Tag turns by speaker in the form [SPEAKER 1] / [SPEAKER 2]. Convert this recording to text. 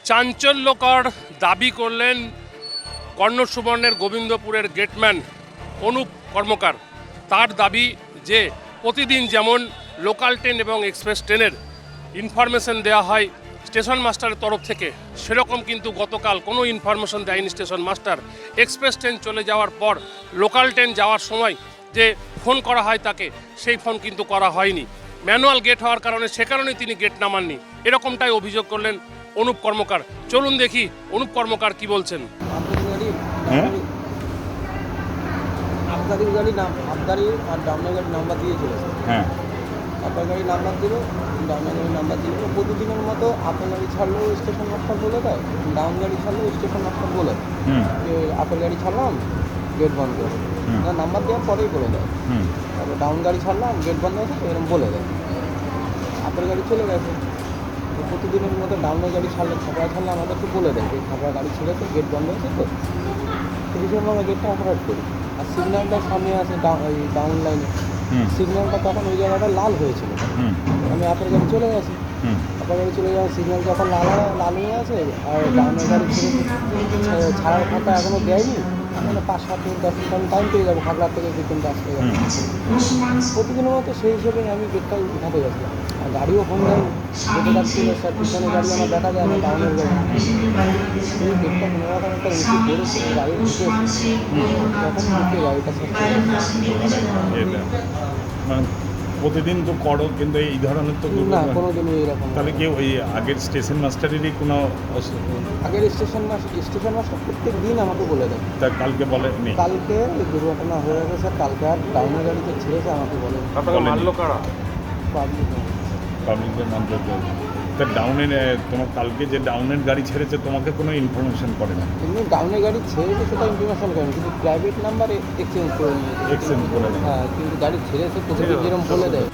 [SPEAKER 1] চাঞ্চল্যকর দাবি করলেন কর্ণ সুবর্ণের গোবিন্দপুরের গেটম্যান অনুপ কর্মকার। তার দাবি যে প্রতিদিন যেমন লোকাল ট্রেন এবং এক্সপ্রেস ট্রেনের ইনফরমেশন দেওয়া হয় স্টেশন মাস্টারের তরফ থেকে, সেরকম কিন্তু গতকাল কোনো ইনফরমেশন দেয়নি স্টেশন মাস্টার। এক্সপ্রেস ট্রেন চলে যাওয়ার পর লোকাল ট্রেন যাওয়ার সময় যে ফোন করা হয় তাকে, সেই ফোন কিন্তু করা হয়নি। ম্যানুয়াল গেট হওয়ার কারণে সে কারণেই তিনি গেট নামাননি, এরকমটাই অভিযোগ করলেন অনুপ কর্মকার। চলুন দেখি অনুপ কর্মকার কি বলছেন।
[SPEAKER 2] আপনাদের গাড়ি আপনারই আর ডাউনের গাড়ি নাম্বার দিয়েছিল।
[SPEAKER 3] হ্যাঁ,
[SPEAKER 2] আপনার গাড়ি নাম্বার দিল, ডাউনের গাড়ি নাম্বার দিল। প্রতিদিনের মতো আপনার গাড়ি ছাড়লেও স্টেশন মাস্টার বলে দেয়, ডাউন গাড়ি ছাড়লেও স্টেশন মাস্টার বলে যে আপনার গাড়ি ছাড়লাম গেট বন্ধ, নাম্বার দেওয়ার পরেই বলে দেয়। তারপর ডাউন গাড়ি ছাড়লাম গেট বন্ধ আছে এরকম বলে দেয়। আপনার গাড়ি চলে গেছে, প্রতিদিনের মতো ডাউনের গাড়ি ছাড়লে খাপড়া ছাড়লে আমাদেরকে বলে দেয় যে খাপড়া গাড়ি ছেড়েছে গেট বন্ধ আছে, তো সেই জন্য আমরা গেটটা অপারেট করি। আর সিগন্যালটা সামনে আছে ডাউন লাইনে, সিগন্যালটা তখন ওই জায়গাটা লাল হয়েছিল। আমি আপনার গাড়ি চলে গেছি, আপনার গাড়ি চলে যাওয়ার সিগন্যাল যখন লাল হয়ে আছে আর ডাউনের গাড়ি ছাড়ার কথা এখনও দেয়নি, মানে 5-7 মিনিট 10 মিনিট আমি টাইম পেয়ে যাবো খাগড়ার থেকে বিকেলটা আসতে যাবো। প্রতিদিনের মতো সেই হিসেবে আমি গেটটা উঠাতে গেছিলাম। আর গাড়িও ফোন দেয়নি, গেটে যাচ্ছি স্যার পিছনে গাড়ি আমার দেখা যায় না, ডাউনের গাড়ি সেই গেটটা কোনো রকম একটা উঁচু করেছে গাড়ি উঠে তখন উঠে গাড়িটা
[SPEAKER 3] মানে প্রতিদিন তো করো, কিন্তু এই ধরনের তো
[SPEAKER 2] না কোনো দিনই এইরকম।
[SPEAKER 3] তাহলে কি ওই আগের স্টেশন মাস্টারেরই কোনো
[SPEAKER 2] আগের স্টেশন মাস্টার প্রত্যেক দিন আমাকে বলে দেয়।
[SPEAKER 3] তা কালকে বলেনি?
[SPEAKER 2] কালকে দুর্ঘটনা হয়ে গেছে স্যার, কালকে আর ডাউনের গাড়িতে ছেড়েছে আমাকে বলে
[SPEAKER 3] পাবলিকের মানতে। তা ডাউনের তোমার কালকে যে ডাউনের গাড়ি ছেড়েছে তোমাকে কোনো ইনফরমেশন করে না?
[SPEAKER 2] এমনি ডাউনের গাড়ি ছেড়েছে সেটা ইনফরমেশন করেনি, কিন্তু প্রাইভেট নাম্বার এক্সচেঞ্জ করে নিয়েছে।
[SPEAKER 3] এক্সচেঞ্জ করে নেয়।
[SPEAKER 2] হ্যাঁ, কিন্তু গাড়ি ছেড়েছে প্রতিদিন যেরকম বলে দেয়।